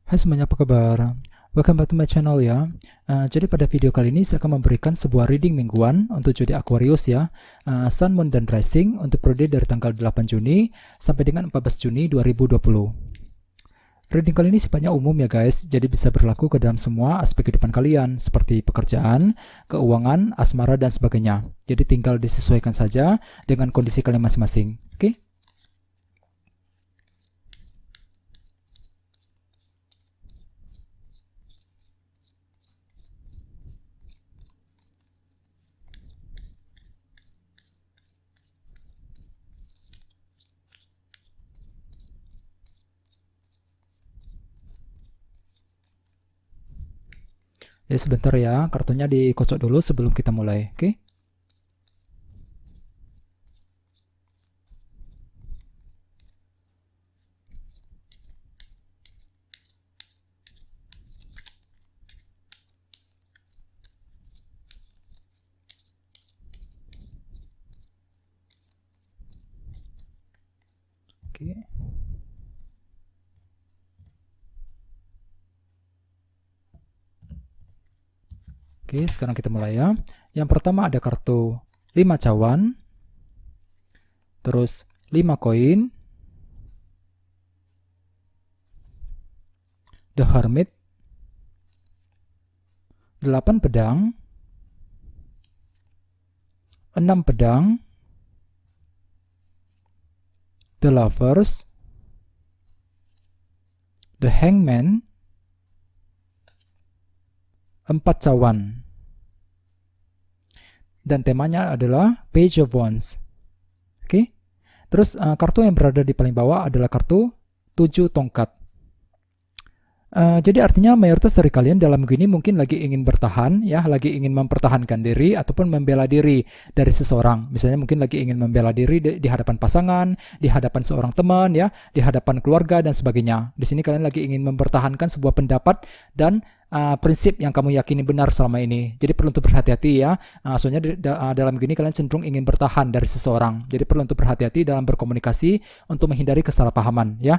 Hai semuanya, apa kabar? Welcome back to my channel ya. Jadi pada video kali ini saya akan memberikan sebuah reading mingguan untuk zodiak Aquarius ya. Sun, Moon, dan Rising untuk periode dari tanggal 8 Juni sampai dengan 14 Juni 2020. Reading kali ini sifatnya umum ya guys, jadi bisa berlaku ke dalam semua aspek kehidupan kalian seperti pekerjaan, keuangan, asmara, dan sebagainya. Jadi tinggal disesuaikan saja dengan kondisi kalian masing-masing. Oke? Ya sebentar ya, kartunya dikocok dulu sebelum kita mulai, oke? Oke. Oke, sekarang kita mulai ya. Yang pertama ada kartu 5 cawan, terus 5 koin, The Hermit, 8 pedang, 6 pedang, The Lovers, The Hangman, 4 cawan. Dan temanya adalah Page of Wands. Oke. Terus kartu yang berada di paling bawah adalah kartu 7 tongkat. Jadi artinya mayoritas dari kalian dalam begini mungkin lagi ingin bertahan ya, lagi ingin mempertahankan diri ataupun membela diri dari seseorang. Misalnya mungkin lagi ingin membela diri di hadapan pasangan, di hadapan seorang teman ya, di hadapan keluarga dan sebagainya. Di sini kalian lagi ingin mempertahankan sebuah pendapat dan prinsip yang kamu yakini benar selama ini. Jadi perlu untuk berhati-hati ya. Soalnya dalam begini kalian cenderung ingin bertahan dari seseorang. Jadi perlu untuk berhati-hati dalam berkomunikasi untuk menghindari kesalahpahaman ya.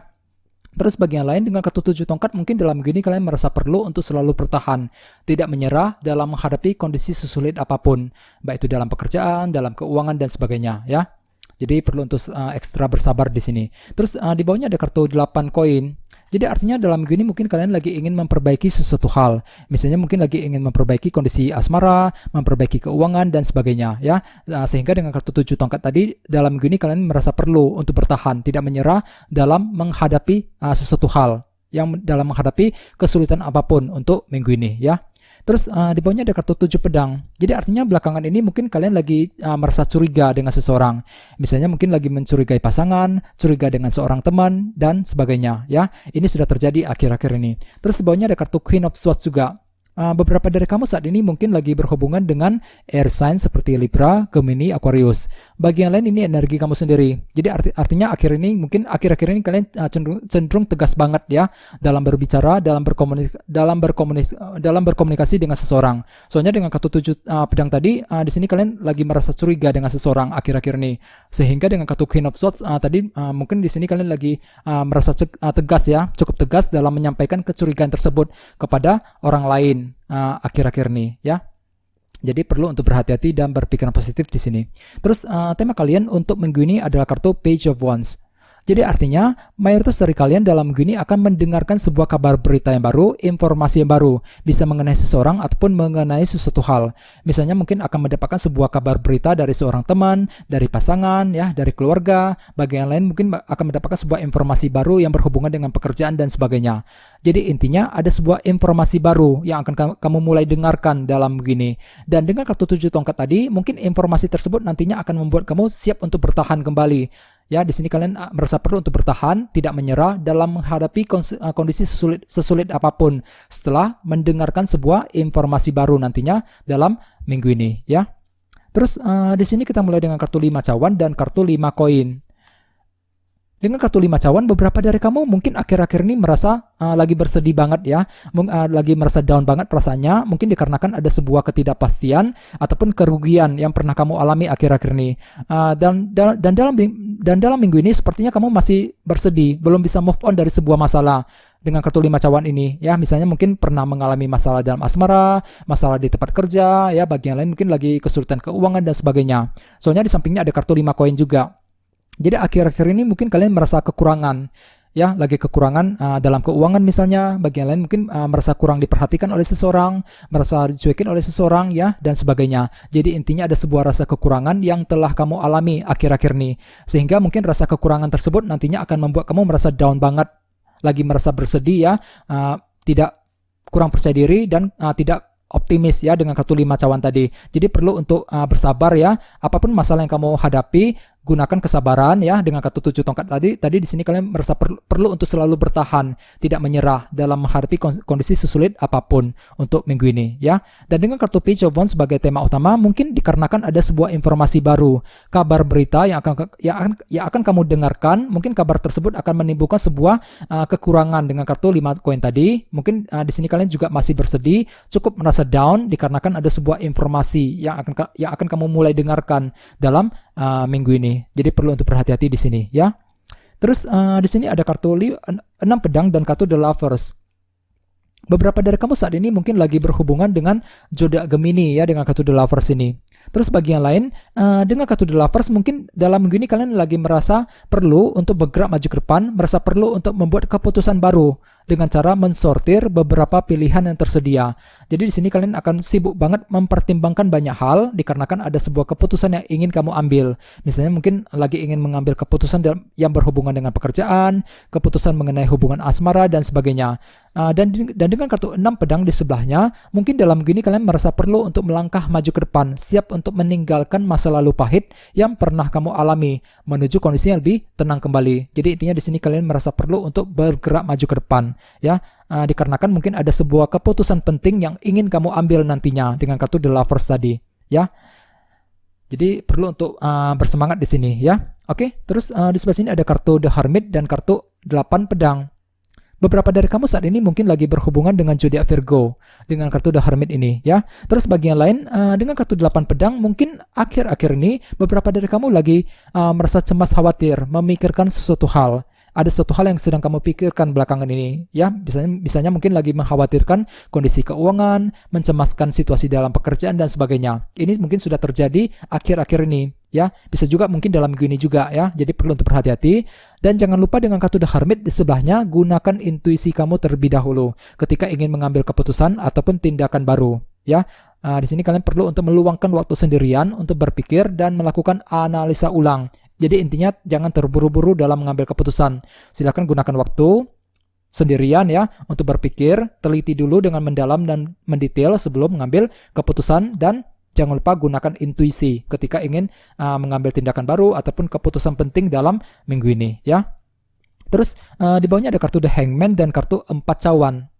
Terus bagian lain dengan kartu 7 tongkat mungkin dalam gini kalian merasa perlu untuk selalu bertahan, tidak menyerah dalam menghadapi kondisi sesulit apapun, baik itu dalam pekerjaan, dalam keuangan dan sebagainya ya. Jadi perlu untuk ekstra bersabar di sini. Terus di bawahnya ada kartu 8 koin. Jadi artinya dalam gini mungkin kalian lagi ingin memperbaiki sesuatu hal. Misalnya mungkin lagi ingin memperbaiki kondisi asmara, memperbaiki keuangan dan sebagainya ya. Sehingga dengan kartu 7 tongkat tadi dalam gini kalian merasa perlu untuk bertahan, tidak menyerah dalam menghadapi sesuatu hal, yang dalam menghadapi kesulitan apapun untuk minggu ini ya. Terus di bawahnya ada kartu 7 pedang. Jadi artinya belakangan ini mungkin kalian lagi merasa curiga dengan seseorang. Misalnya mungkin lagi mencurigai pasangan, curiga dengan seorang teman dan sebagainya ya. Ini sudah terjadi akhir-akhir ini. Terus di bawahnya ada kartu Queen of Swords juga. Beberapa dari kamu saat ini mungkin lagi berhubungan dengan air sign seperti Libra, Gemini, Aquarius. Bagian lain ini energi kamu sendiri. Jadi artinya akhir ini kalian cenderung tegas banget ya dalam berbicara, dalam berkomunikasi dengan seseorang. Soalnya dengan kartu 7 pedang tadi di sini kalian lagi merasa curiga dengan seseorang akhir-akhir ini. Sehingga dengan kartu Queen of Swords tadi mungkin di sini kalian lagi merasa tegas ya, cukup tegas dalam menyampaikan kecurigaan tersebut kepada orang lain. Akhir-akhir ini ya. Jadi perlu untuk berhati-hati dan berpikiran positif di sini. Terus tema kalian untuk minggu ini adalah kartu Page of Wands. Jadi artinya mayoritas dari kalian dalam minggu ini akan mendengarkan sebuah kabar berita yang baru, informasi yang baru, bisa mengenai seseorang ataupun mengenai sesuatu hal. Misalnya mungkin akan mendapatkan sebuah kabar berita dari seorang teman, dari pasangan, ya, dari keluarga. Bagian lain mungkin akan mendapatkan sebuah informasi baru yang berhubungan dengan pekerjaan dan sebagainya. Jadi intinya ada sebuah informasi baru yang akan kamu mulai dengarkan dalam begini. Dan dengan kartu 7 tongkat tadi, mungkin informasi tersebut nantinya akan membuat kamu siap untuk bertahan kembali. Ya, di sini kalian merasa perlu untuk bertahan, tidak menyerah dalam menghadapi kondisi sesulit apapun setelah mendengarkan sebuah informasi baru nantinya dalam minggu ini, ya. Terus di sini kita mulai dengan kartu 5 cawan dan kartu 5 koin. Dengan kartu 5 cawan, beberapa dari kamu mungkin akhir-akhir ini merasa lagi bersedih banget ya, lagi merasa down banget perasaannya, mungkin dikarenakan ada sebuah ketidakpastian ataupun kerugian yang pernah kamu alami akhir-akhir ini. Dan dalam minggu ini sepertinya kamu masih bersedih, belum bisa move on dari sebuah masalah dengan kartu 5 cawan ini ya. Misalnya mungkin pernah mengalami masalah dalam asmara, masalah di tempat kerja ya, bagi yang lain mungkin lagi kesulitan keuangan dan sebagainya. Soalnya di sampingnya ada kartu 5 koin juga. Jadi akhir-akhir ini mungkin kalian merasa kekurangan ya, lagi kekurangan dalam keuangan misalnya, bagi yang lain mungkin merasa kurang diperhatikan oleh seseorang, merasa dicuekin oleh seseorang ya, dan sebagainya. Jadi intinya ada sebuah rasa kekurangan yang telah kamu alami akhir-akhir ini, sehingga mungkin rasa kekurangan tersebut nantinya akan membuat kamu merasa down banget, lagi merasa bersedih ya, tidak kurang percaya diri dan tidak optimis ya dengan kartu 5 cawan tadi. Jadi perlu untuk bersabar ya, apapun masalah yang kamu hadapi, gunakan kesabaran ya. Dengan kartu 7 tongkat tadi di sini kalian merasa perlu untuk selalu bertahan, tidak menyerah dalam menghadapi kondisi sesulit apapun untuk minggu ini ya. Dan dengan kartu Page of Wands sebagai tema utama, mungkin dikarenakan ada sebuah informasi baru, kabar berita yang akan kamu dengarkan. Mungkin kabar tersebut akan menimbulkan sebuah kekurangan dengan kartu 5 koin tadi. Mungkin di sini kalian juga masih bersedih, cukup merasa down dikarenakan ada sebuah informasi yang akan kamu mulai dengarkan dalam minggu ini. Jadi perlu untuk berhati-hati di sini ya. Terus di sini ada kartu 6 pedang dan kartu The Lovers. Beberapa dari kamu saat ini mungkin lagi berhubungan dengan zodiak Gemini ya, dengan kartu The Lovers ini. Terus bagi yang lain, dengan kartu The Lovers mungkin dalam minggu ini kalian lagi merasa perlu untuk bergerak maju ke depan, merasa perlu untuk membuat keputusan baru dengan cara mensortir beberapa pilihan yang tersedia. Jadi di sini kalian akan sibuk banget mempertimbangkan banyak hal dikarenakan ada sebuah keputusan yang ingin kamu ambil. Misalnya mungkin lagi ingin mengambil keputusan yang berhubungan dengan pekerjaan, keputusan mengenai hubungan asmara dan sebagainya. Dan dengan kartu 6 pedang di sebelahnya, mungkin dalam gini kalian merasa perlu untuk melangkah maju ke depan, siap untuk meninggalkan masa lalu pahit yang pernah kamu alami, menuju kondisi yang lebih tenang kembali. Jadi intinya di sini kalian merasa perlu untuk bergerak maju ke depan ya, dikarenakan mungkin ada sebuah keputusan penting yang ingin kamu ambil nantinya dengan kartu The Lovers tadi ya. Jadi perlu untuk bersemangat di sini ya. Oke, terus di sebelah sini ada kartu The Hermit dan kartu 8 pedang. Beberapa dari kamu saat ini mungkin lagi berhubungan dengan zodiak Virgo dengan kartu The Hermit ini ya. Terus bagi yang lain dengan kartu 8 pedang, mungkin akhir-akhir ini beberapa dari kamu lagi merasa cemas, khawatir, memikirkan sesuatu hal. Ada sesuatu hal yang sedang kamu pikirkan belakangan ini ya, misalnya mungkin lagi mengkhawatirkan kondisi keuangan, mencemaskan situasi dalam pekerjaan dan sebagainya. Ini mungkin sudah terjadi akhir-akhir ini ya, bisa juga mungkin dalam minggu ini juga ya. Jadi perlu untuk berhati-hati. Dan jangan lupa dengan kartu The Hermit di sebelahnya, gunakan intuisi kamu terlebih dahulu ketika ingin mengambil keputusan ataupun tindakan baru ya. Di sini kalian perlu untuk meluangkan waktu sendirian untuk berpikir dan melakukan analisa ulang. Jadi intinya jangan terburu-buru dalam mengambil keputusan. Silakan gunakan waktu sendirian ya untuk berpikir, teliti dulu dengan mendalam dan mendetail sebelum mengambil keputusan, dan jangan lupa gunakan intuisi ketika ingin mengambil tindakan baru ataupun keputusan penting dalam minggu ini ya. Terus di bawahnya ada kartu The Hangman dan kartu 4 cawan.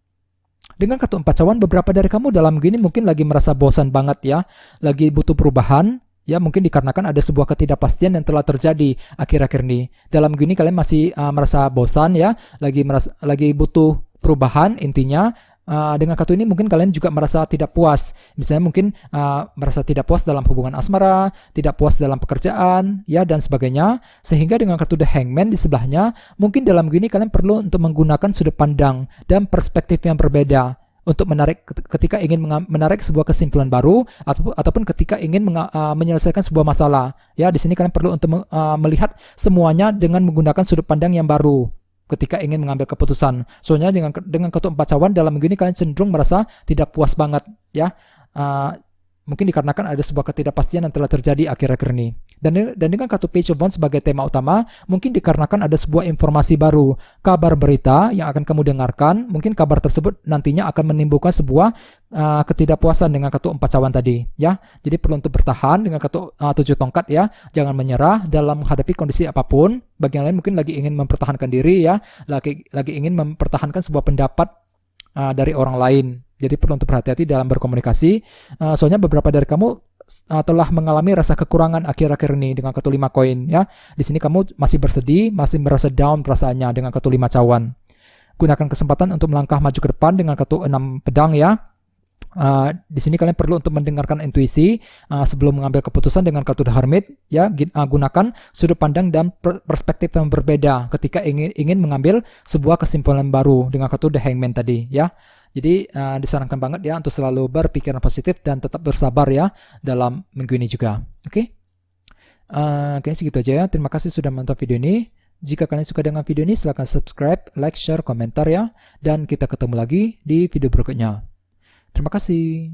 Dengan kartu 4 cawan, beberapa dari kamu dalam minggu ini mungkin lagi merasa bosan banget ya, lagi butuh perubahan. Ya, mungkin dikarenakan ada sebuah ketidakpastian yang telah terjadi akhir-akhir ini. Dalam gini kalian masih merasa bosan ya, lagi butuh perubahan intinya. Dengan kartu ini mungkin kalian juga merasa tidak puas. Misalnya mungkin merasa tidak puas dalam hubungan asmara, tidak puas dalam pekerjaan, ya dan sebagainya. Sehingga dengan kartu The Hangman di sebelahnya, mungkin dalam gini kalian perlu untuk menggunakan sudut pandang dan perspektif yang berbeda untuk menarik ketika ingin menarik sebuah kesimpulan baru ataupun ketika ingin menyelesaikan sebuah masalah. Ya, di sini kalian perlu untuk melihat semuanya dengan menggunakan sudut pandang yang baru ketika ingin mengambil keputusan. Soalnya dengan kartu 4 cawan dalam minggu ini kalian cenderung merasa tidak puas banget ya. Mungkin dikarenakan ada sebuah ketidakpastian yang telah terjadi akhir-akhir ini. Dan dengan kartu Page of Wands sebagai tema utama, mungkin dikarenakan ada sebuah informasi baru, kabar berita yang akan kamu dengarkan. Mungkin kabar tersebut nantinya akan menimbulkan sebuah ketidakpuasan dengan kartu 4 cawan tadi ya. Jadi perlu untuk bertahan dengan kartu 7 tongkat ya. Jangan menyerah dalam menghadapi kondisi apapun. Bagi yang lain mungkin lagi ingin mempertahankan diri ya, lagi ingin mempertahankan sebuah pendapat dari orang lain. Jadi perlu untuk berhati-hati dalam berkomunikasi. Soalnya beberapa dari kamu telah mengalami rasa kekurangan akhir-akhir ini dengan kartu 5 koin ya. Di sini kamu masih bersedih, masih merasa down perasaannya dengan kartu 5 cawan. Gunakan kesempatan untuk melangkah maju ke depan dengan kartu 6 pedang ya. Di sini kalian perlu untuk mendengarkan intuisi sebelum mengambil keputusan dengan kartu The Hermit ya. Gunakan sudut pandang dan perspektif yang berbeda ketika ingin mengambil sebuah kesimpulan baru dengan kartu The Hangman tadi ya. Jadi disarankan banget ya untuk selalu berpikiran positif dan tetap bersabar ya dalam minggu ini juga. Oke? Kayaknya segitu aja ya. Terima kasih sudah menonton video ini. Jika kalian suka dengan video ini, silahkan subscribe, like, share, komentar ya. Dan kita ketemu lagi di video berikutnya. Terima kasih.